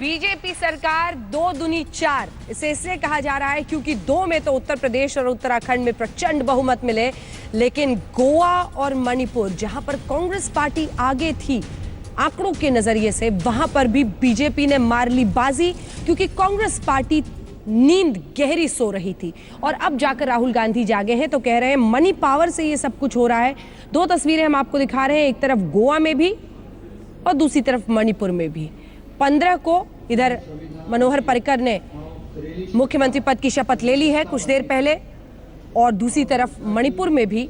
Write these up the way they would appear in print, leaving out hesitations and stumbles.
BJP सरकार 2 दूनी 4 इसे इसलिए कहा जा रहा है क्योंकि 2 में तो उत्तर प्रदेश और उत्तराखंड में प्रचंड बहुमत मिले, लेकिन गोवा और मणिपुर जहां पर कांग्रेस पार्टी आगे थी आंकड़ों के नजरिए से, वहां पर भी बीजेपी ने मार ली बाजी क्योंकि कांग्रेस पार्टी नींद गहरी सो रही थी। और अब जाकर राहुल गांधी जागे हैं तो कह रहे हैं मनी पावर से ये सब कुछ हो रहा है। 2 तस्वीरें हम आपको दिखा रहे हैं, एक तरफ गोवा में भी और दूसरी तरफ मणिपुर में भी। 15 को इधर मनोहर पर्रिकर ने मुख्यमंत्री पद की शपथ ले ली है कुछ देर पहले, और दूसरी तरफ मणिपुर में भी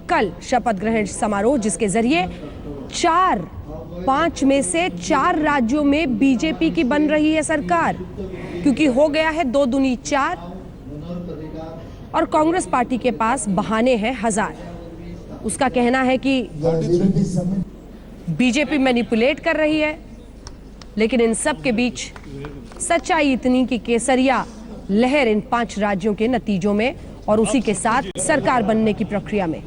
कल शपथ ग्रहण समारोह, जिसके जरिए 5 में से 4 राज्यों में बीजेपी की बन रही है सरकार, क्योंकि हो गया है 2 दूनी 4 और कांग्रेस पार्टी के पास बहाने हैं 1000। उसका कहना है कि बीजेपी मैनिपुलेट कर रही है, लेकिन इन सब के बीच सच्चाई इतनी कि केसरिया लहर इन 5 राज्यों के नतीजों में और उसी के साथ सरकार बनने की प्रक्रिया में।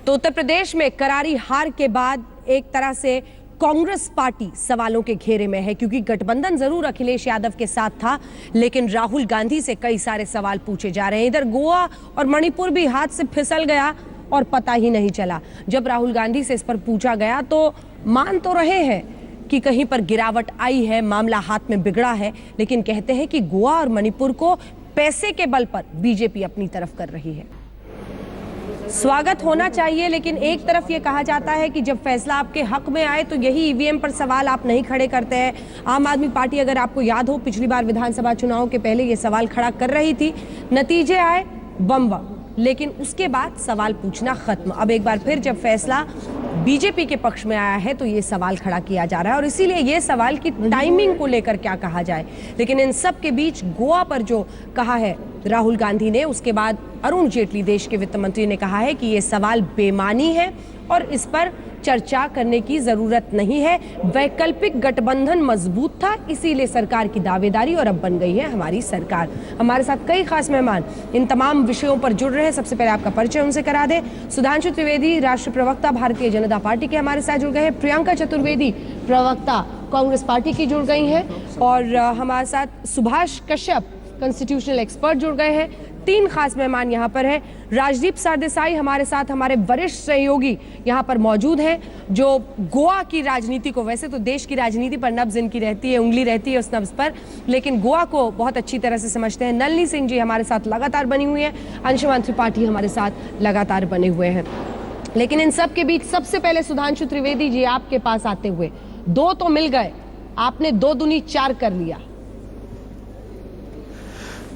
तो उत्तर प्रदेश में करारी हार के बाद एक तरह से कांग्रेस पार्टी सवालों के घेरे में है, क्योंकि गठबंधन जरूर अखिलेश यादव के साथ था, लेकिन राहुल गांधी से कई सारे सवाल पूछे जा रहे हैं। इधर गोवा और मणिपुर भी हाथ से फिसल गया और पता ही नहीं चला। जब राहुल गांधी से इस पर पूछा गया तो मान तो रहे हैं कि कहीं पर गिरावट आई है, मामला हाथ में बिगड़ा है, लेकिन कहते हैं कि गोवा और मणिपुर को पैसे के बल पर बीजेपी अपनी तरफ कर रही है। स्वागत होना चाहिए, लेकिन एक तरफ ये कहा जाता है कि जब फैसला आपके हक में आए तो यही ईवीएम पर सवाल आप नहीं खड़े करते हैं। आम आदमी पार्टी, अगर आपको याद हो, पिछली बार विधानसभा चुनाव के पहले ये सवाल खड़ा कर रही थी, नतीजे आए बम बम, लेकिन उसके बाद सवाल पूछना खत्म। अब एक बार फिर जब फैसला बीजेपी के पक्ष में आया है तो ये सवाल खड़ा किया जा रहा है, और इसीलिए ये सवाल कि टाइमिंग को लेकर क्या कहा जाए। लेकिन इन सब के बीच गोवा पर जो कहा है राहुल गांधी ने, उसके बाद अरुण जेटली देश के वित्त मंत्री ने कहा है कि ये सवाल बेमानी है और इस पर चर्चा करने की जरूरत नहीं है। वैकल्पिक गठबंधन मजबूत था, इसीलिए सरकार की दावेदारी, और अब बन गई है हमारी सरकार। हमारे साथ कई खास मेहमान इन तमाम विषयों पर जुड़ रहे हैं। सबसे पहले आपका परिचय उनसे करा दें। सुधांशु त्रिवेदी, राष्ट्रीय प्रवक्ता भारतीय जनता पार्टी के, हमारे साथ जुड़ गए हैं। प्रियंका चतुर्वेदी, प्रवक्ता कांग्रेस पार्टी की, जुड़ गई हैं। और हमारे साथ सुभाष कश्यप, कॉन्स्टिट्यूशनल एक्सपर्ट, जुड़ गए हैं। 3 खास मेहमान यहाँ पर हैं। राजदीप सरदेसाई हमारे साथ, हमारे वरिष्ठ सहयोगी यहाँ पर मौजूद हैं, जो गोवा की राजनीति को, वैसे तो देश की राजनीति पर नब्ज इनकी रहती है, उंगली रहती है उस नब्ज पर, लेकिन गोवा को बहुत अच्छी तरह से समझते हैं। नलिनी सिंह जी हमारे साथ लगातार बनी हुई हैं, अंशुमान त्रिपाठी हमारे साथ लगातार बने हुए हैं। लेकिन इन सब के बीच सबसे पहले सुधांशु त्रिवेदी जी, आपके पास आते हुए, 2 तो मिल गए, आपने 2 दूनी 4 कर लिया।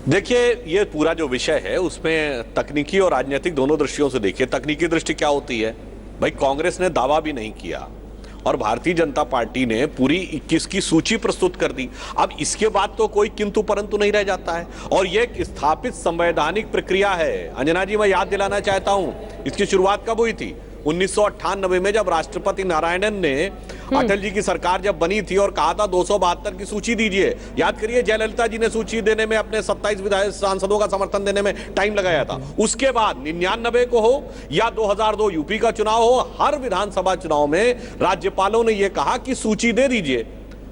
देखिए, ये पूरा जो विषय है उसमें तकनीकी और राजनीतिक दोनों दृष्टियों से देखिए। तकनीकी दृष्टि क्या होती है भाई, कांग्रेस ने दावा भी नहीं किया और भारतीय जनता पार्टी ने पूरी 21 की सूची प्रस्तुत कर दी। अब इसके बाद तो कोई किंतु परंतु नहीं रह जाता है, और ये एक स्थापित संवैधानिक प्रक्रिया है। अंजना जी, मैं याद दिलाना चाहता हूं, इसकी शुरुआत कब हुई थी? 1998 में, जब राष्ट्रपति नारायणन ने अटल जी की सरकार जब बनी थी और कहा था 272 की सूची दीजिए। याद करिए, जयललिता जी ने सूची देने में, अपने 27 विधायक सांसदों का समर्थन देने में टाइम लगाया था। उसके बाद 99 को हो या 2002 यूपी का चुनाव हो, हर विधानसभा चुनाव में राज्यपालों ने यह कहा कि सूची दे दीजिए।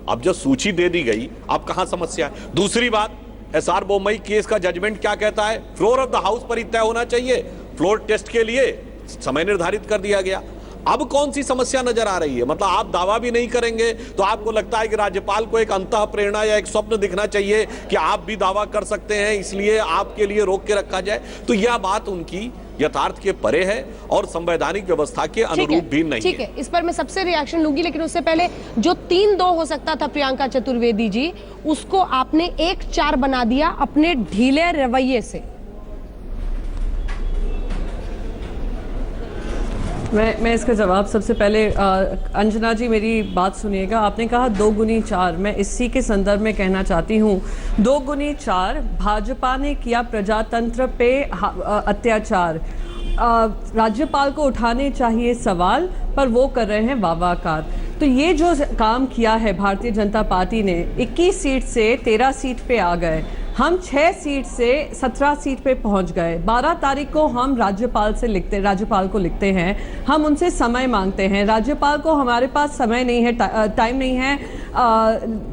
अब जब सूची दे दी गई, अब कहां समस्या है? दूसरी बात, SR बोम्मई केस का जजमेंट क्या कहता है? फ्लोर ऑफ द हाउस पर ही तय होना चाहिए। फ्लोर टेस्ट के लिए समय निर्धारित कर दिया गया। अब कौन सी समस्या नजर आ रही है? मतलब आप दावा भी नहीं करेंगे तो आपको लगता है कि राज्यपाल को एक अंतः प्रेरणा या एक स्वप्न दिखना चाहिए कि आप भी दावा कर सकते हैं, इसलिए आपके लिए रोक के रखा जाए। तो यह बात उनकी यथार्थ के परे है और संवैधानिक व्यवस्था के अनुरूप भी नहीं है। ठीक है, इस पर मैं सबसे रिएक्शन लूंगी, लेकिन उससे पहले जो 3-2 हो सकता था प्रियंका चतुर्वेदी जी, उसको आपने 1-4 बना दिया अपने ढीले रवैये से। मैं इसका जवाब सबसे पहले, अंजना जी मेरी बात सुनिएगा। आपने कहा 2 गुनी 4, मैं इसी के संदर्भ में कहना चाहती हूँ 2 गुनी 4 भाजपा ने किया प्रजातंत्र पे अत्याचार। राज्यपाल को उठाने चाहिए सवाल, पर वो कर रहे हैं वाहवाकार। तो ये जो काम किया है भारतीय जनता पार्टी ने, 21 सीट से 13 सीट पे आ गए। हम 6 सीट से 17 सीट पे पहुंच गए। 12 तारीख को हम राज्यपाल को लिखते हैं, हम उनसे समय मांगते हैं। राज्यपाल को हमारे पास समय नहीं है, टाइम नहीं है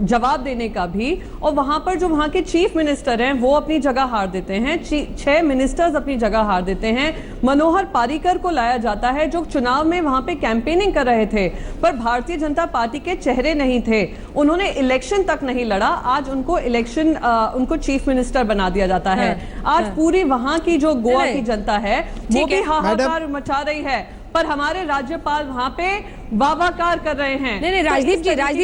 जवाब देने का भी, और वहां पर जो वहां के चीफ मिनिस्टर हैं वो अपनी जगह हार देते हैं, 6 मिनिस्टर्स अपनी जगह हार देते हैं। मनोहर पारीकर को लाया जाता है जो चुनाव में वहां पे कैंपेनिंग कर रहे थे, पर भारतीय जनता पार्टी के चेहरे नहीं थे, उन्होंने इलेक्शन तक नहीं लड़ा। आज उनको चीफ मिनिस्टर बना दिया जाता है। आज पूरी वहां की जो गोवा की जनता है वो भी हाहाकार मचा रही है, पर हमारे राज्यपाल वहां पे वाहवाकार कर रहे हैं। नहीं राजदीप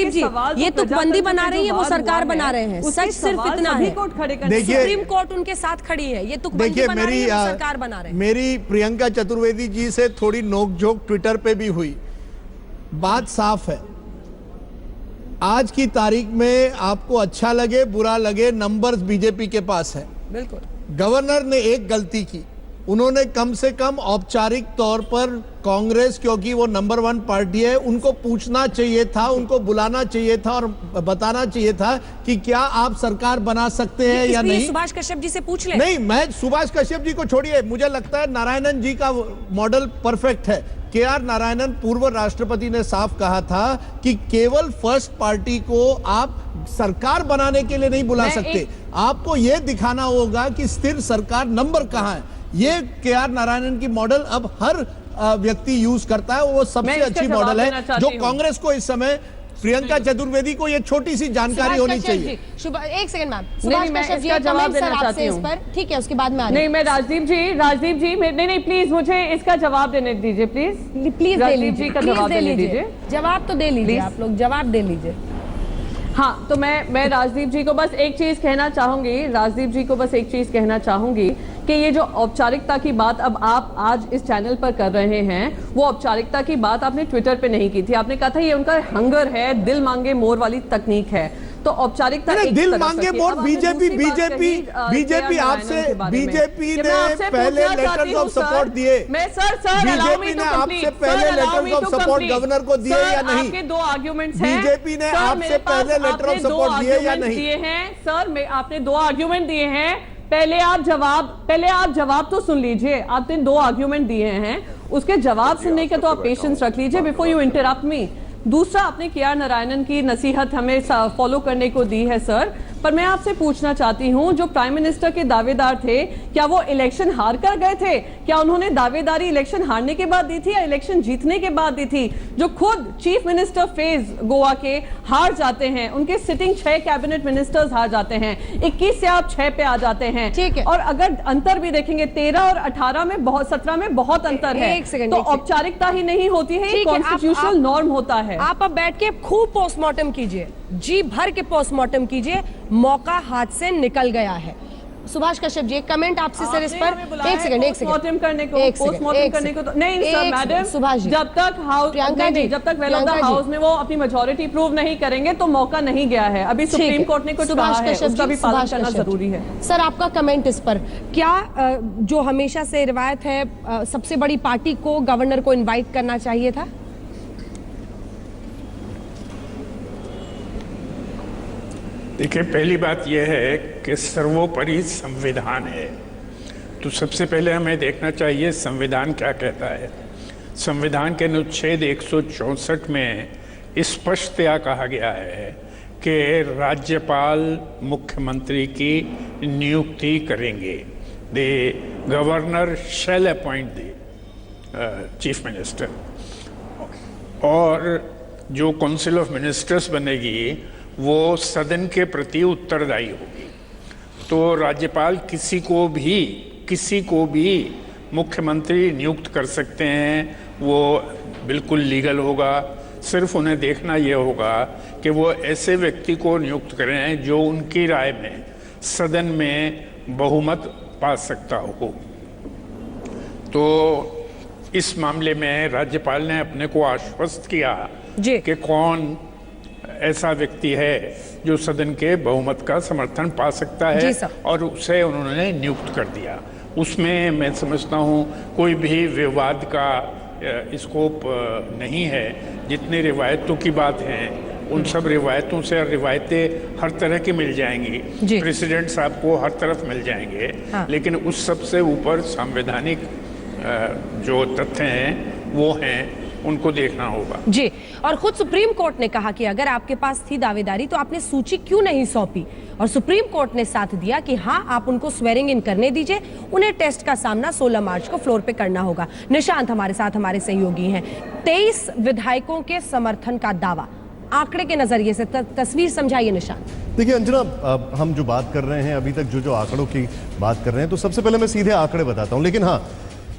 जी ये तो बंदी बना रही है, वो सरकार बना रहे हैं। सच सिर्फ इतना है, सुप्रीम कोर्ट उनके साथ खड़ी है, ये तो बंदी बना रही है, वो सरकार बना रहे हैं। मेरी प्रियंका चतुर्वेदी जी से थोड़ी नोकझोंक ट्विटर पे भी हुई। बात साफ है, आज की तारीख में आपको अच्छा लगे बुरा लगे, नंबर्स बीजेपी के पास है। बिल्कुल। गवर्नर ने एक गलती की, उन्होंने कम से कम औपचारिक तौर पर कांग्रेस, क्योंकि वो नंबर 1 पार्टी है, उनको पूछना चाहिए था, उनको बुलाना चाहिए था और बताना चाहिए था कि क्या आप सरकार बना सकते हैं या नहीं। सुभाष कश्यप जी से पूछ ले। नहीं, मैं सुभाष कश्यप जी को छोड़िए, मुझे लगता है नारायणन जी का मॉडल परफेक्ट है। के.आर. नारायणन पूर्व राष्ट्रपति ने साफ कहा था कि केवल फर्स्ट पार्टी को आप सरकार बनाने के लिए नहीं बुला सकते, आपको यह दिखाना होगा कि स्थिर सरकार नंबर कहां है। ये के.आर. नारायणन की मॉडल अब हर व्यक्ति यूज करता है, वो सबसे अच्छी मॉडल है जो कांग्रेस को इस समय, प्रियंका चतुर्वेदी को ये छोटी सी जानकारी होनी चाहिए। एक सेकंड मैम, सुभाष कश्यप जी का जवाब देना चाहती हूँ। ठीक है, उसके बाद में नहीं, मैं राजदीप जी नहीं प्लीज मुझे इसका जवाब देने दीजिए, प्लीज राजदीप जी का जवाब दे लीजिए। जवाब तो दे लीजिए, आप लोग जवाब दे लीजिए। हाँ, तो मैं राजदीप जी को बस एक चीज कहना चाहूंगी कि ये जो औपचारिकता की बात अब आप आज इस चैनल पर कर रहे हैं, वो औपचारिकता की बात आपने ट्विटर पे नहीं की थी। आपने कहा था ये उनका हंगर है, दिल मांगे मोर वाली तकनीक है। तो औपचारिकता दिल मांगे मोर, बीजेपी आपसे, बीजेपी ने पहले लेटर्स ऑफ सपोर्ट दिए। बीजेपी ने आपसे पहले लेटर्स ऑफ सपोर्ट गवर्नर को दिए या नहीं? आपके 2 आर्ग्यूमेंट्स हैं। बीजेपी ने आपसे पहले लेटर ऑफ सपोर्ट दिए या नहीं? सर, आपने 2 आर्ग्यूमेंट दिए हैं। पहले आप जवाब तो सुन लीजिए। आपने 2 आर्ग्यूमेंट दिए हैं, उसके जवाब सुनने का तो आप पेशेंस रख लीजिए बिफोर यू इंटरप्ट मी। दूसरा, आपने के.आर. नारायणन की नसीहत हमें फॉलो करने को दी है सर, पर मैं आपसे पूछना चाहती हूं, जो प्राइम मिनिस्टर के दावेदार थे, क्या वो इलेक्शन हार कर गए थे? क्या उन्होंने दावेदारी इलेक्शन हारने के बाद दी थी या इलेक्शन जीतने के बाद दी थी? जो खुद चीफ मिनिस्टर फेज गोवा के हार जाते हैं, उनके सिटिंग 6 कैबिनेट मिनिस्टर्स हार जाते हैं, 21 से आप 6 पे आ जाते हैं। ठीक है। और अगर अंतर भी देखेंगे 13 और 18 में 17 में बहुत अंतर है, तो औपचारिकता ही नहीं होती है, कॉन्स्टिट्यूशनल नॉर्म होता है। आप अब बैठ के खूब पोस्टमार्टम कीजिए, जी भर के पोस्टमार्टम कीजिए, मौका हाथ से निकल गया है। सुभाष कश्यप जी, एक कमेंट आपसे सर इस पर। एक सेकंड पोस्टमार्टम करने को तो नहीं सर, मैडम सुभाष जी, जब तक वेल ऑफ द हाउस में वो अपनी मेजॉरिटी प्रूव नहीं करेंगे तो मौका नहीं गया है। अभी सुप्रीम कोर्ट ने कुछ कहा है, उसका भी पालन करना जरूरी है। सर, आपका कमेंट इस पर क्या? जो हमेशा से रिवायत है, सबसे बड़ी पार्टी को गवर्नर को इनवाइट करना चाहिए था? देखिए, पहली बात यह है कि सर्वोपरि संविधान है, तो सबसे पहले हमें देखना चाहिए संविधान क्या कहता है। संविधान के अनुच्छेद 164 में स्पष्टतया कहा गया है कि राज्यपाल मुख्यमंत्री की नियुक्ति करेंगे। The governor shall appoint the chief minister, और जो काउंसिल ऑफ मिनिस्टर्स बनेगी वो सदन के प्रति उत्तरदायी होगी। तो राज्यपाल किसी को भी मुख्यमंत्री नियुक्त कर सकते हैं, वो बिल्कुल लीगल होगा। सिर्फ उन्हें देखना ये होगा कि वो ऐसे व्यक्ति को नियुक्त करें जो उनकी राय में सदन में बहुमत पा सकता हो। तो इस मामले में राज्यपाल ने अपने को आश्वस्त किया कि कौन ऐसा व्यक्ति है जो सदन के बहुमत का समर्थन पा सकता है, और उसे उन्होंने नियुक्त कर दिया। उसमें मैं समझता हूँ कोई भी विवाद का स्कोप नहीं है। जितनी रिवायतों की बात है उन सब रिवायतों से, रिवायतें हर तरह की मिल जाएंगी, जी। प्रेसिडेंट साहब को हर तरफ मिल जाएंगे, हाँ। लेकिन उस सब से ऊपर संवैधानिक जो तथ्य हैं वो हैं, उनको देखना होगा। जी, और खुद सुप्रीम कोर्ट ने कहा कि अगर आपके पास थी दावेदारी तो आपने सूची क्यों नहीं सौंपी, और सुप्रीम कोर्ट ने साथ दिया कि हाँ, आप उनको स्वेरिंग इन करने दीजिए, उन्हें टेस्ट का सामना 16 मार्च को फ्लोर पे करना होगा। निशांत हमारे साथ हमारे सहयोगी हैं। 23 विधायकों के समर्थन का दावा, आंकड़े के नजरिए से तस्वीर समझाइए निशांत। देखिए अंजना, हम जो बात कर रहे हैं अभी तक, जो आंकड़ों की बात कर रहे हैं, तो सबसे पहले मैं सीधे आंकड़े बताता हूं। लेकिन हाँ,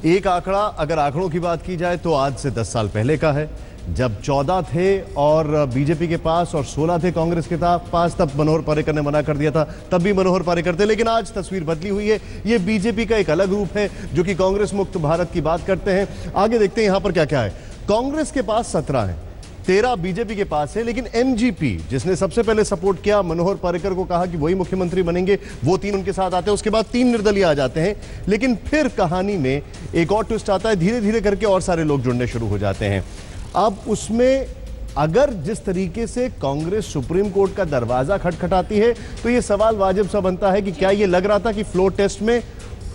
एक आंकड़ा, अगर आंकड़ों की बात की जाए तो आज से 10 साल पहले का है, जब 14 थे और बीजेपी के पास और 16 थे कांग्रेस के पास, तब मनोहर पर्रिकर ने मना कर दिया था, तब भी मनोहर पर्रिकर थे। लेकिन आज तस्वीर बदली हुई है, ये बीजेपी का एक अलग रूप है जो कि कांग्रेस मुक्त भारत की बात करते हैं। आगे देखते हैं यहां पर क्या क्या है। कांग्रेस के पास 17 है, 13 बीजेपी के पास है, लेकिन एमजीपी जिसने सबसे पहले सपोर्ट किया, मनोहर पर्रिकर को कहा कि वही मुख्यमंत्री बनेंगे, वो 3 उनके साथ आते हैं। उसके बाद 3 निर्दलीय आ जाते हैं। लेकिन फिर कहानी में एक और ट्विस्ट आता है, धीरे धीरे करके और सारे लोग जुड़ने शुरू हो जाते हैं। अब उसमें अगर जिस तरीके से कांग्रेस सुप्रीम कोर्ट का दरवाजा खटखटाती है, तो यह सवाल वाजिब सा बनता है कि क्या यह लग रहा था कि फ्लोर टेस्ट में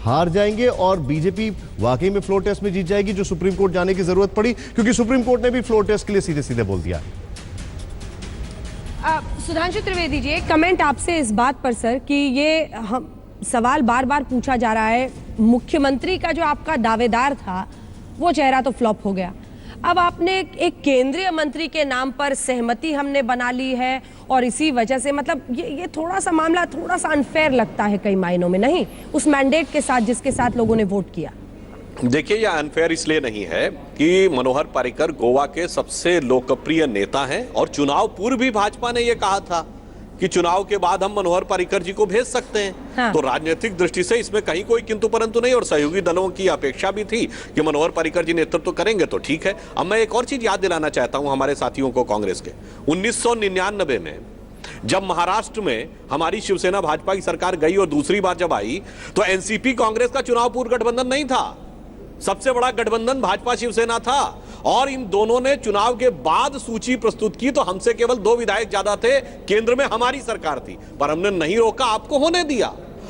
हार जाएंगे और बीजेपी वाकई में फ्लोर टेस्ट में जीत जाएगी, जो सुप्रीम कोर्ट जाने की जरूरत पड़ी, क्योंकि सुप्रीम कोर्ट ने भी फ्लोर टेस्ट के लिए सीधे सीधे बोल दिया। सुधांशु त्रिवेदी जी, एक कमेंट आपसे इस बात पर सर कि ये हम सवाल बार बार पूछा जा रहा है, मुख्यमंत्री का जो आपका दावेदार था वो चेहरा तो फ्लॉप हो गया, अब आपने एक केंद्रीय मंत्री के नाम पर सहमति हमने बना ली है, और इसी वजह से मतलब ये थोड़ा सा मामला थोड़ा सा अनफेयर लगता है कई मायनों में, नहीं उस मैंडेट के साथ जिसके साथ लोगों ने वोट किया। देखिए, यह अनफेयर इसलिए नहीं है कि मनोहर पर्रिकर गोवा के सबसे लोकप्रिय नेता हैं, और चुनाव पूर्व भी भाजपा ने यह कहा था कि चुनाव के बाद हम मनोहर पर्रिकर जी को भेज सकते हैं। हाँ। तो राजनीतिक दृष्टि से इसमें कहीं कोई किंतु परंतु नहीं, और सहयोगी दलों की अपेक्षा भी थी कि मनोहर पर्रिकर जी नेतृत्व करेंगे तो ठीक है। अब मैं एक और चीज याद दिलाना चाहता हूं हमारे साथियों को कांग्रेस के, 1999 में जब महाराष्ट्र में हमारी शिवसेना भाजपा की सरकार गई और दूसरी बार जब आई, तो एनसीपी कांग्रेस का चुनाव पूर्व गठबंधन नहीं था, सबसे बड़ा गठबंधन भाजपा शिवसेना था, और इन दोनों ने चुनाव के बाद सूची प्रस्तुत की, तो हमसे केवल 2 विधायक ज्यादा थे, केंद्र में हमारी सरकार थी, पर हमने नहीं रोका, आपको होने दिया।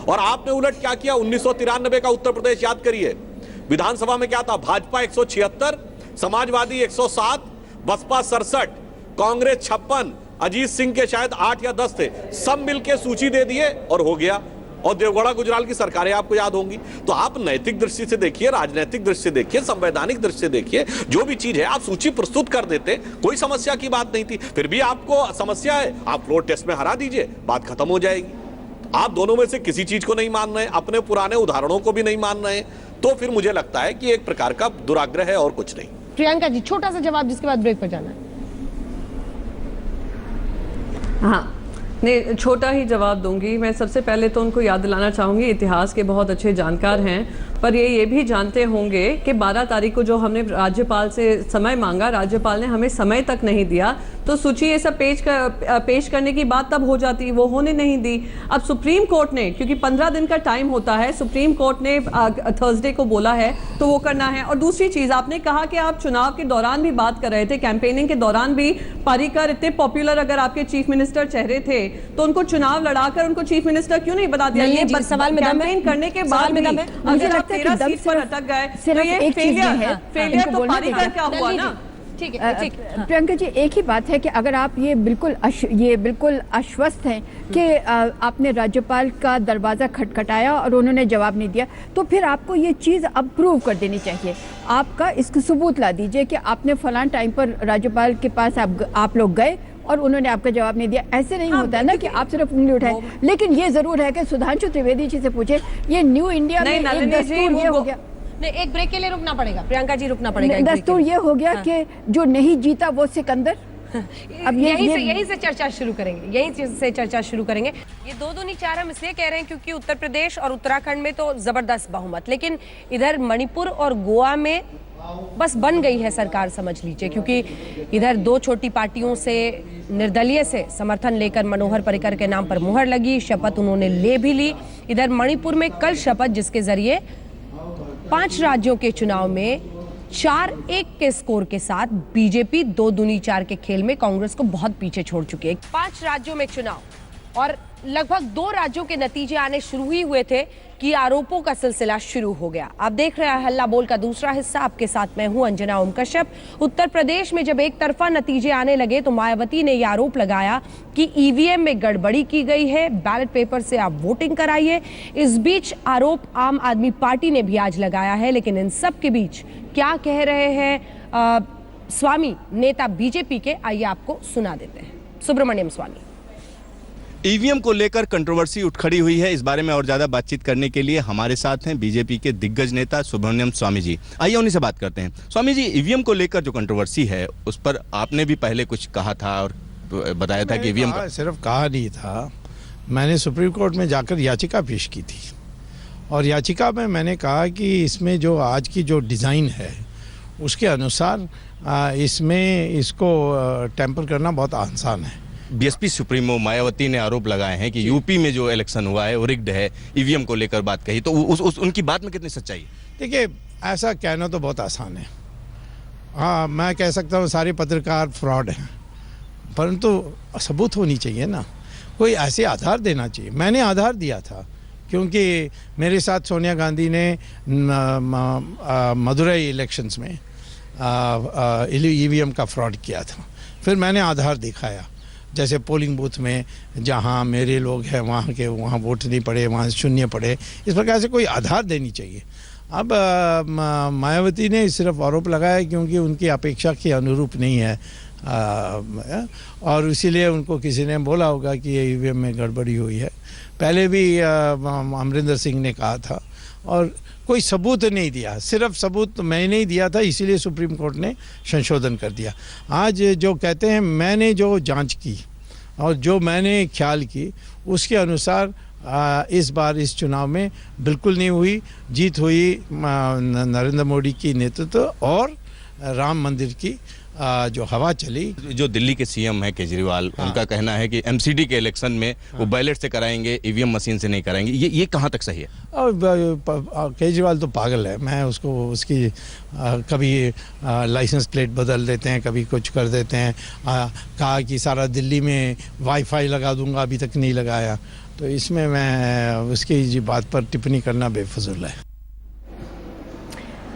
और आपने उलट क्या किया, 1993 का उत्तर प्रदेश याद करिए, विधानसभा में क्या था, भाजपा 176, समाजवादी 107, बसपा 67, कांग्रेस 56, अजीत सिंह के शायद 8 या 10 थे, सब मिलकर सूची दे दिए और हो गया। और देवगौड़ा गुजराल की सरकारें आपको याद होंगी। तो आप नैतिक दृष्टि से देखिए, राजनीतिक दृष्टि से देखिए, संवैधानिक दृष्टि से देखिए, जो भी चीज है आप सूची प्रस्तुत कर देते, कोई समस्या की बात नहीं थी। फिर भी आपको समस्या है, आप फ्लोर टेस्ट में हरा दीजिए, बात खत्म हो जाएगी। आप दोनों में से किसी चीज को नहीं मान रहे, अपने पुराने उदाहरणों को भी नहीं मान रहे, तो फिर मुझे लगता है कि एक प्रकार का दुराग्रह है और कुछ नहीं। प्रियंका जी, छोटा सा जवाब जिसके बाद ब्रेक पर जाना है। हाँ, नहीं, छोटा ही जवाब दूंगी। मैं सबसे पहले तो उनको याद दिलाना चाहूँगी, इतिहास के बहुत अच्छे जानकार हैं, पर ये भी जानते होंगे कि 12 तारीख को जो हमने राज्यपाल से समय मांगा, राज्यपाल ने हमें समय तक नहीं दिया, तो सूची ये सब पेश करने की बात तब हो जाती, वो होने नहीं दी। अब सुप्रीम कोर्ट ने, क्योंकि 15 दिन का टाइम होता है, सुप्रीम कोर्ट ने थर्सडे को बोला है तो वो करना है। और दूसरी चीज़, आपने कहा कि आप चुनाव के दौरान भी बात कर रहे थे, कैंपेनिंग के दौरान भी पर्रिकर इतने पॉपुलर अगर आपके चीफ मिनिस्टर चेहरे थे, तो उनको चुनाव लड़ाकर उनको चीफ मिनिस्टर क्यों नहीं बना दिया? ये सवाल में कैंपेन करने के बाद भी अगर आप 13 सीट पर अटक गए तो ये फेलियर तो पर्रिकर क्या हुआ ना? ठीक है, ठीक। प्रियंका जी, एक ही बात है कि अगर आप ये बिल्कुल आश्वस्त हैं कि आपने राज्यपाल का दरवाज़ा खटखटाया और उन्होंने जवाब नहीं दिया, तो फिर आपको ये चीज़ अब प्रूव कर देनी चाहिए। आपका इसका सबूत ला दीजिए कि आपने फलां टाइम पर राज्यपाल के पास आप लोग गए और उन्होंने आपका जवाब नहीं दिया। ऐसे नहीं होता है ना कि आप सिर्फ उंगली उठाए। लेकिन ये जरूर है कि सुधांशु त्रिवेदी जी से पूछे, ये न्यू इंडिया में एक दस्तूर ये हो गया। नहीं, एक ब्रेक के लिए रुकना पड़ेगा, प्रियंका जी रुकना पड़ेगा। दस्तूर ये हो गया कि जो नहीं जीता वो सिकंदर। अब यहीं से चर्चा शुरू करेंगे, ये 2 दूनी 4 हम इसलिए कह रहे हैं क्योंकि उत्तर प्रदेश और उत्तराखंड में तो जबरदस्त बहुमत, लेकिन इधर मणिपुर और गोवा में बस बन गई है सरकार, समझ लीजिए, क्योंकि इधर 2 छोटी पार्टियों से निर्दलीय से समर्थन लेकर मनोहर पर्रिकर के नाम पर मुहर लगी, शपथ उन्होंने ले भी ली। इधर मणिपुर में कल शपथ जिसके जरिए 5 राज्यों के चुनाव में 4-1 के स्कोर के साथ बीजेपी 2 दूनी 4 के खेल में कांग्रेस को बहुत पीछे छोड़ चुकी है। 5 राज्यों में चुनाव और लगभग 2 राज्यों के नतीजे आने शुरू ही हुए थे कि आरोपों का सिलसिला शुरू हो गया। आप देख रहे हैं हल्ला बोल का दूसरा हिस्सा, आपके साथ मैं हूं अंजना ओम कश्यप। उत्तर प्रदेश में जब एक तरफा नतीजे आने लगे तो मायावती ने यह आरोप लगाया कि ईवीएम में गड़बड़ी की गई है, बैलेट पेपर से आप वोटिंग कराइए। इस बीच आरोप आम आदमी पार्टी ने भी आज लगाया है, लेकिन इन सब के बीच क्या कह रहे हैं स्वामी नेता बीजेपी के, आइए आपको सुना देते हैं। सुब्रमण्यम स्वामी। ईवीएम को लेकर कंट्रोवर्सी उठ खड़ी हुई है। इस बारे में और ज्यादा बातचीत करने के लिए हमारे साथ हैं बीजेपी के दिग्गज नेता सुब्रमण्यम स्वामी जी। आइए उन्हीं से बात करते हैं। स्वामी जी, ईवीएम को लेकर जो कंट्रोवर्सी है उस पर आपने भी पहले कुछ कहा था और बताया था कि ईवीएम का सिर्फ कहा नहीं था, मैंने सुप्रीम कोर्ट में जाकर याचिका पेश की थी और याचिका में मैंने कहा कि इसमें जो आज की जो डिज़ाइन है उसके अनुसार इसमें इसको टेम्पर करना बहुत आसान है। बीएसपी सुप्रीमो मायावती ने आरोप लगाए हैं कि यूपी में जो इलेक्शन हुआ है वो रिग्ड है, ईवीएम को लेकर बात कही, तो उनकी बात में कितनी सच्चाई है? देखिए, ऐसा कहना तो बहुत आसान है। हाँ, मैं कह सकता हूँ सारे पत्रकार फ्रॉड हैं, परंतु सबूत होनी चाहिए ना, कोई ऐसे आधार देना चाहिए। मैंने आधार दिया था क्योंकि मेरे साथ सोनिया गांधी ने मदुरई इलेक्शंस में ईवीएम का फ्रॉड किया था। फिर मैंने आधार दिखाया, जैसे पोलिंग बूथ में जहां मेरे लोग हैं वहाँ वोट नहीं पड़े, वहाँ शून्य पड़े। इस प्रकार से कोई आधार देनी चाहिए। अब मायावती ने सिर्फ आरोप लगाया क्योंकि उनकी अपेक्षा के अनुरूप नहीं है और इसीलिए उनको किसी ने बोला होगा कि ये ईवीएम में गड़बड़ी हुई है। पहले भी अमरिंदर सिंह ने कहा था और कोई सबूत नहीं दिया, सिर्फ सबूत मैं नहीं दिया था, इसीलिए सुप्रीम कोर्ट ने संशोधन कर दिया। आज जो कहते हैं मैंने जो जांच की और जो मैंने ख्याल की उसके अनुसार इस बार इस चुनाव में बिल्कुल नहीं हुई। जीत हुई नरेंद्र मोदी की नेतृत्व और राम मंदिर की जो हवा चली। जो दिल्ली के सीएम है केजरीवाल, उनका कहना है कि एमसीडी के इलेक्शन में वो बैलेट से कराएंगे, ईवीएम मशीन से नहीं कराएंगे। ये कहाँ तक सही है? और केजरीवाल तो पागल है। मैं उसको उसकी कभी लाइसेंस प्लेट बदल देते हैं, कभी कुछ कर देते हैं। कहा कि सारा दिल्ली में वाईफाई लगा दूंगा, अभी तक नहीं लगाया। तो इसमें मैं उसकी बात पर टिप्पणी करना बेफजूल है।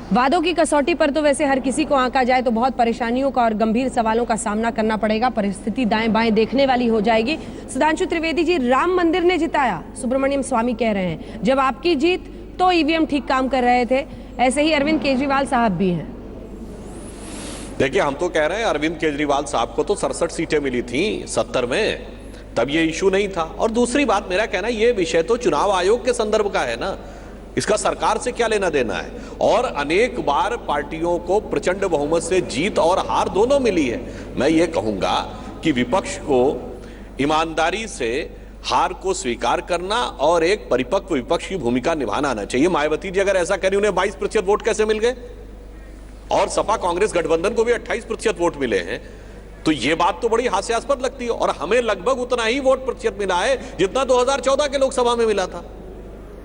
वादों की कसौटी पर तो वैसे हर किसी को आंका जाए तो बहुत परेशानियों का और गंभीर सवालों का सामना करना पड़ेगा। परिस्थिति दाएं बाएं देखने वाली हो जाएगी। सुधांशु त्रिवेदी जी, राम मंदिर ने जिताया, सुब्रमण्यम स्वामी कह रहे हैं। जब आपकी जीत तो ईवीएम ठीक काम कर रहे थे, ऐसे ही अरविंद केजरीवाल साहब भी हैं। देखिए, हम तो कह रहे हैं अरविंद केजरीवाल साहब को तो 67 सीटें मिली थी 70 में, तब ये इशू नहीं था। और दूसरी बात, मेरा कहना ये विषय तो चुनाव आयोग के संदर्भ का है ना, इसका सरकार से क्या लेना देना है। और अनेक बार पार्टियों को प्रचंड बहुमत से जीत और हार दोनों मिली है। मैं ये कहूंगा कि विपक्ष को ईमानदारी से हार को स्वीकार करना और एक परिपक्व विपक्ष की भूमिका निभाना आना चाहिए। मायावती जी अगर ऐसा करें, उन्हें 22% वोट कैसे मिल गए और सपा कांग्रेस गठबंधन को भी 28% वोट मिले हैं, तो यह बात तो बड़ी हास्यास्पद लगती है। और हमें लगभग उतना ही वोट प्रतिशत मिला है जितना 2014 के लोकसभा में मिला था,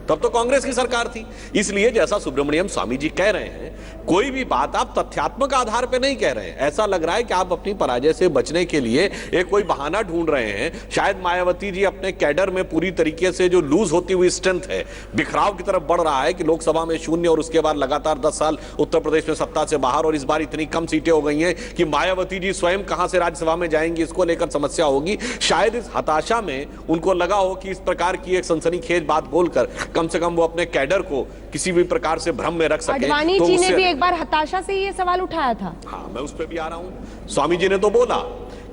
तब तो कांग्रेस की सरकार थी। इसलिए जैसा सुब्रमण्यम स्वामी जी कह रहे हैं, कोई भी बात आप तथ्यात्मक आधार पर नहीं कह रहे हैं। ऐसा लग रहा है कि आप अपनी पराजय से बचने के लिए एक कोई बहाना ढूंढ रहे हैं। शायद मायावती जी अपने कैडर में पूरी तरीके से जो लूज होती हुई स्ट्रेंथ है, बिखराव की तरफ बढ़ रहा है कि लोकसभा में शून्य और उसके बाद लगातार 10 साल उत्तर प्रदेश में सत्ता से बाहर, और इस बार इतनी कम सीटें हो गई हैं कि मायावती जी स्वयं कहां से राज्यसभा में जाएंगी, इसको लेकर समस्या होगी। शायद इस हताशा में उनको लगा हो कि इस प्रकार की एक सनसनीखेज बात बोलकर कम से कम वो अपने कैडर को किसी भी प्रकार से भ्रम में रख सके। अडवाणी जी ने भी एक बार हताशा से ये सवाल उठाया था। हाँ, मैं उस पर भी आ रहा हूं। स्वामी जी ने तो बोला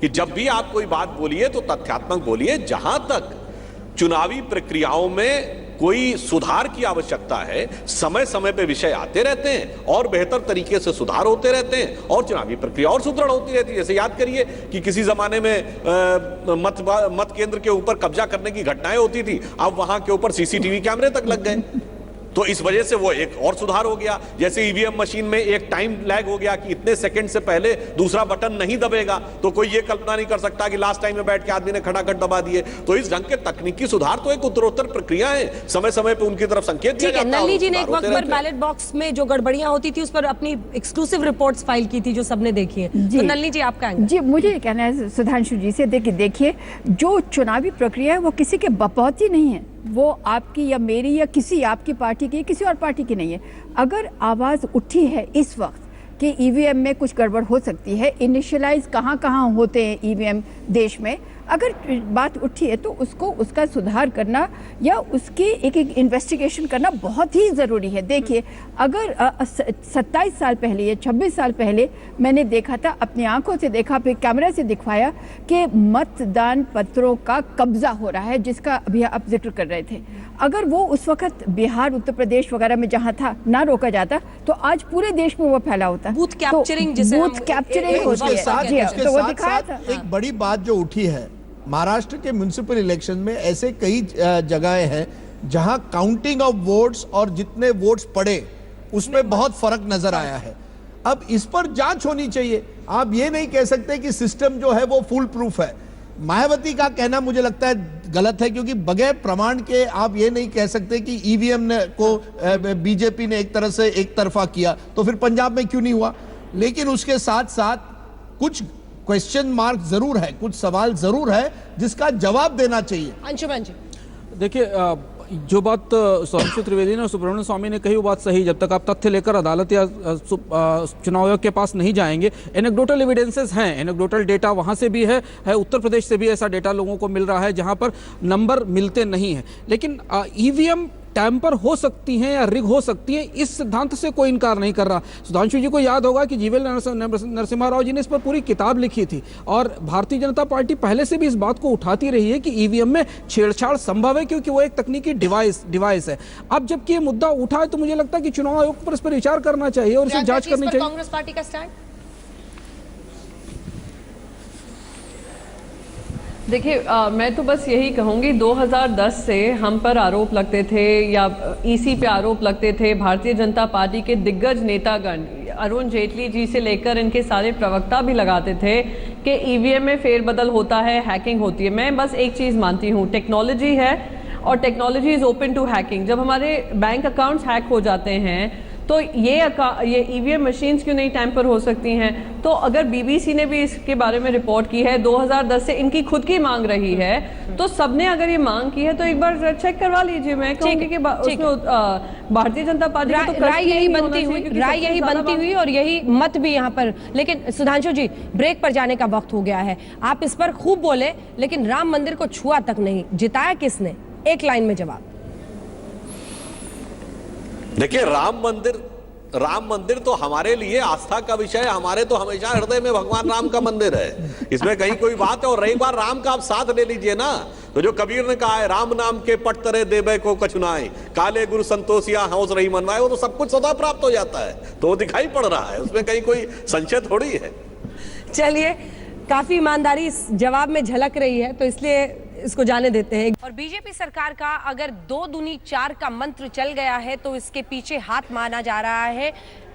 कि जब भी आप कोई बात बोलिए तो तथ्यात्मक बोलिए। जहां तक चुनावी प्रक्रियाओं में कोई सुधार की आवश्यकता है, समय समय पे विषय आते रहते हैं और बेहतर तरीके से सुधार होते रहते हैं और चुनावी प्रक्रिया और सुदृढ़ होती रहती है। जैसे याद करिए कि किसी जमाने में मत केंद्र के ऊपर कब्जा करने की घटनाएं होती थी, अब वहां के ऊपर सीसीटीवी कैमरे तक लग गए। तो इस वजह से वो एक और सुधार हो गया। जैसे ईवीएम मशीन में एक टाइम लैग हो गया कि इतने सेकंड से पहले दूसरा बटन नहीं दबेगा, तो कोई ये कल्पना नहीं कर सकता कि लास्ट टाइम में बैठ के आदमी ने खटाखट दबा दिए। तो इस ढंग के तकनीकी सुधार तो एक उत्तरोत्तर प्रक्रिया है, समय समय पर उनकी तरफ संकेत दिया जाता है। नलिनी जी ने एक वक्त पर बैलेट बॉक्स में जो गड़बड़ियां होती थी उस पर अपनी एक्सक्लूसिव रिपोर्ट्स फाइल की थी जो सबने देखी है। तो नलिनी जी आपका जी, मुझे कहना है सुधांशु जी से, देखिए जो चुनावी प्रक्रिया है वो किसी के बपौती नहीं है, वो आपकी या मेरी या किसी आपकी पार्टी की किसी और पार्टी की नहीं है। अगर आवाज़ उठी है इस वक्त कि ईवीएम में कुछ गड़बड़ हो सकती है, इनिशियलाइज कहाँ होते हैं ईवीएम देश में, अगर बात उठी है तो उसका सुधार करना या उसकी एक इन्वेस्टिगेशन करना बहुत ही ज़रूरी है। देखिए, अगर 27 साल पहले या 26 साल पहले मैंने देखा था, अपनी आंखों से देखा, फिर कैमरा से दिखवाया कि मतदान पत्रों का कब्जा हो रहा है, जिसका अभी आप जिक्र कर रहे थे। अगर वो उस वक्त बिहार, उत्तर प्रदेश वगैरह में जहाँ था ना रोका जाता तो आज पूरे देश में वो फैला होता। बूथ कैप्चरिंग, बूथ कैप्चरिंग होती है, तो वो दिखाया था। एक बड़ी बात जो उठी है, महाराष्ट्र के म्युनिसिपल इलेक्शन में ऐसे कई जगहें हैं जहां काउंटिंग ऑफ वोट्स और जितने वोट्स पड़े उसमें बहुत फर्क नजर आया है। अब इस पर जांच होनी चाहिए। आप ये नहीं कह सकते कि सिस्टम जो है वो फुल प्रूफ है। मायावती का कहना मुझे लगता है गलत है, क्योंकि बगैर प्रमाण के आप ये नहीं कह सकते कि ईवीएम को बीजेपी ने एक तरह से एक तरफा किया, तो फिर पंजाब में क्यों नहीं हुआ। लेकिन उसके साथ साथ कुछ क्वेश्चन मार्क जरूर है, कुछ सवाल जरूर है जिसका जवाब देना चाहिए। अंशुमन जी, देखिए, जो बात सुधांशु त्रिवेदी ने और सुब्रमण्यम स्वामी ने कही वो बात सही। जब तक आप तथ्य लेकर अदालत या चुनाव आयोग के पास नहीं जाएंगे, एनेक्डोटल एविडेंसेस हैं, एनेक्डोटल डेटा वहाँ से भी है, उत्तर प्रदेश से भी ऐसा डेटा लोगों को मिल रहा है जहाँ पर नंबर मिलते नहीं हैं। लेकिन ईवीएम टैंपर हो सकती हैं या रिग हो सकती हैं, इस सिद्धांत से कोई इनकार नहीं कर रहा। सुधांशु जी को याद होगा कि जीवीएल नरसिम्हा राव जी ने इस पर पूरी किताब लिखी थी, और भारतीय जनता पार्टी पहले से भी इस बात को उठाती रही है कि ईवीएम में छेड़छाड़ संभव है, क्योंकि वो एक तकनीकी डिवाइस है। अब जबकि ये मुद्दा उठा है तो मुझे लगता है कि चुनाव आयोग पर इस पर विचार करना चाहिए और इसे जांच करनी चाहिए। कांग्रेस पार्टी का स्टैंड? देखिए, मैं तो बस यही कहूँगी, 2010 से हम पर आरोप लगते थे या ईसी पे आरोप लगते थे, भारतीय जनता पार्टी के दिग्गज नेतागण अरुण जेटली जी से लेकर इनके सारे प्रवक्ता भी लगाते थे कि ईवीएम में फेरबदल होता है, हैकिंग होती है। मैं बस एक चीज़ मानती हूँ, टेक्नोलॉजी है और technology is open to hacking. जब हमारे बैंक अकाउंट्स हैक हो जाते हैं तो ये ईवीएम मशीन्स क्यों नहीं टैंपर हो सकती हैं? तो अगर बीबीसी ने भी इसके बारे में रिपोर्ट की है, 2010 से इनकी खुद की मांग रही है, तो सबने अगर ये मांग की है तो एक बार चेक करवा लीजिए। मैं कहूँगी कि उसमें भारतीय जनता पार्टी का तो राय यही बनती हुई और यही मत भी यहाँ पर। लेकिन सुधांशु जी, ब्रेक पर जाने का वक्त हो गया है। आप इस पर खूब बोले, लेकिन राम मंदिर को छुआ तक नहीं। जिताया किसने? एक लाइन में जवाब। देखिए, राम मंदिर तो हमारे लिए आस्था का विषय है। हमारे तो हमेशा हृदय में भगवान राम का मंदिर है, इसमें कहीं कोई बात है। और रही बार राम का आप साथ ले लीजिए ना, तो जो कबीर ने कहा है, राम नाम के पट तरे देबे को कछुनाए, काले गुरु संतोषिया हौस रही मनवाए, वो तो सब कुछ सदा प्राप्त हो जाता है, तो वो दिखाई पड़ रहा है, उसमें कहीं कोई संशय थोड़ी है। चलिए, काफी ईमानदारी इस जवाब में झलक रही है, तो इसलिए इसको जाने देते हैं। और बीजेपी सरकार का अगर 2 दूनी 4 का मंत्र चल गया है तो इसके पीछे हाथ माना जा रहा है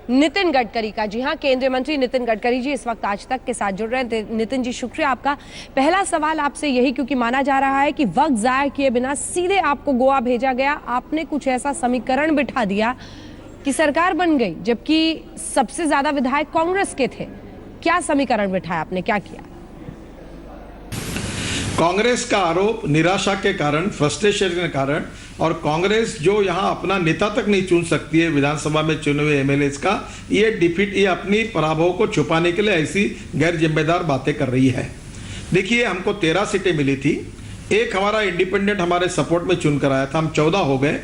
नितिन गडकरी का। जी हाँ, केंद्रीय मंत्री नितिन गडकरी जी इस वक्त आज तक के साथ जुड़ रहे हैं। नितिन जी, शुक्रिया आपका। पहला सवाल आपसे यही, क्योंकि माना जा रहा है कि वक्त जाया किए बिना सीधे आपको गोवा भेजा गया, आपने कुछ ऐसा समीकरण बिठा दिया कि सरकार बन गई, जबकि सबसे ज्यादा विधायक कांग्रेस के थे। क्या समीकरण बिठाया आपने, क्या किया? कांग्रेस का आरोप निराशा के कारण, फ्रस्ट्रेशन के कारण, और कांग्रेस जो यहां अपना नेता तक नहीं चुन सकती है विधानसभा में चुने हुए एमएलएस का, ये डिफीट, ये अपनी पराभव को छुपाने के लिए ऐसी गैर जिम्मेदार बातें कर रही है। देखिए, हमको 13 सीटें मिली थी, एक हमारा इंडिपेंडेंट हमारे सपोर्ट में चुन कर आया था, हम 14 हो गए।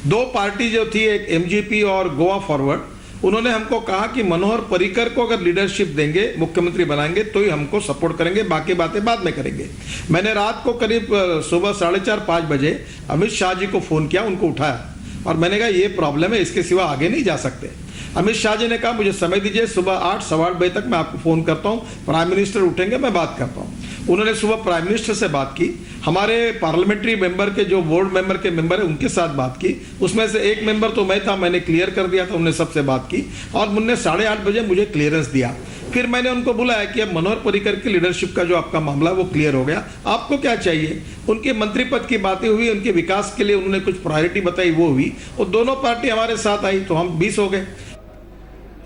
2 पार्टी जो थी, एक एमजीपी और गोवा फॉरवर्ड, उन्होंने हमको कहा कि मनोहर पर्रिकर को अगर लीडरशिप देंगे, मुख्यमंत्री बनाएंगे तो ही हमको सपोर्ट करेंगे, बाकी बातें बाद में करेंगे। मैंने रात को करीब सुबह 4:30-5 बजे अमित शाह जी को फ़ोन किया, उनको उठाया और मैंने कहा ये प्रॉब्लम है, इसके सिवा आगे नहीं जा सकते। अमित शाह जी ने कहा मुझे समय दीजिए, सुबह 8 सवा 8 बजे तक मैं आपको फ़ोन करता हूँ, प्राइम मिनिस्टर उठेंगे, मैं बात करता हूँ। उन्होंने सुबह प्राइम मिनिस्टर से बात की, हमारे पार्लियामेंट्री मेंबर के जो बोर्ड मेंबर के मेंबर है उनके साथ बात की, उसमें से एक मेंबर तो मैं था, मैंने क्लियर कर दिया था, उन्होंने सबसे बात की और उन्होंने 8:30 बजे मुझे क्लियरेंस दिया। फिर मैंने उनको बुलाया कि अब मनोहर पर्रिकर की लीडरशिप का जो आपका मामला है वो क्लियर हो गया, आपको क्या चाहिए। उनके मंत्री पद की बातें हुई, उनके विकास के लिए उन्होंने कुछ प्रायोरिटी बताई, वो हुई और दोनों पार्टी हमारे साथ आई तो हम 20 हो गए।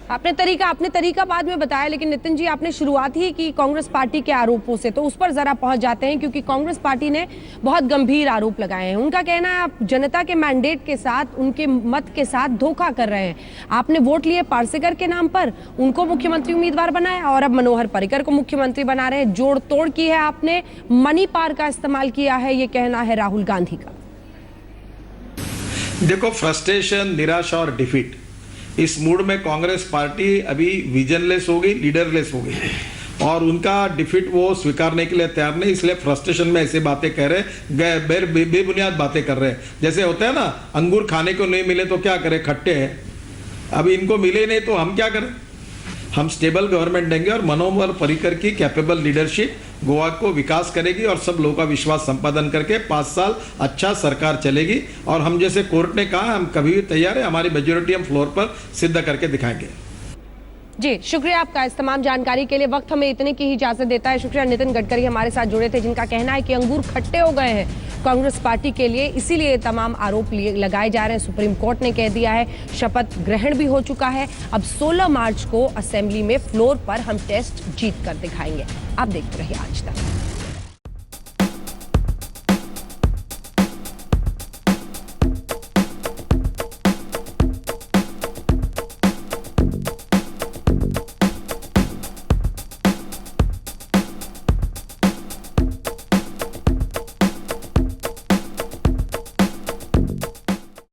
आपने तरीका बाद में बताया, लेकिन नितिन जी आपने शुरुआत ही की कांग्रेस पार्टी के आरोपों से, तो उस पर जरा पहुंच जाते हैं क्योंकि कांग्रेस पार्टी ने बहुत गंभीर आरोप लगाए हैं। उनका कहना है आप जनता के मैंडेट के साथ, उनके मत के साथ धोखा कर रहे हैं। आपने वोट लिए पारसेकर के नाम पर, उनको मुख्यमंत्री उम्मीदवार बनाया और अब मनोहर पर्रिकर को मुख्यमंत्री बना रहे हैं। जोड़ तोड़ की है आपने, मनी पार का इस्तेमाल किया है, ये कहना है राहुल गांधी का। देखो, फ्रस्ट्रेशन, निराशा और डिफीट, इस मूड में कांग्रेस पार्टी अभी विजनलेस हो गई, लीडरलेस हो गई और उनका डिफीट वो स्वीकारने के लिए तैयार नहीं, इसलिए फ्रस्ट्रेशन में ऐसे बातें कह रहे, बेबुनियाद बातें कर रहे हैं। जैसे होता है ना, अंगूर खाने को नहीं मिले तो क्या करें, खट्टे हैं, अभी इनको मिले नहीं तो हम क्या करें। हम स्टेबल गवर्नमेंट देंगे और मनोहर पर्रिकर की कैपेबल लीडरशिप गोवा को विकास करेगी और सब लोगों का विश्वास संपादन करके 5 साल अच्छा सरकार चलेगी और हम जैसे कोर्ट ने कहा हम कभी भी तैयार है, हमारी मेजोरिटी हम फ्लोर पर सिद्ध करके दिखाएंगे। जी शुक्रिया आपका इस तमाम जानकारी के लिए। वक्त हमें इतने की ही इजाजत देता है। शुक्रिया नितिन गडकरी हमारे साथ जुड़े थे, जिनका कहना है कि अंगूर खट्टे हो गए हैं कांग्रेस पार्टी के लिए, इसीलिए ये तमाम आरोप लगाए जा रहे हैं। सुप्रीम कोर्ट ने कह दिया है, शपथ ग्रहण भी हो चुका है। अब 16 मार्च को असेंबली में फ्लोर पर हम टेस्ट जीत कर दिखाएंगे। आप देखते रहिए आज तक।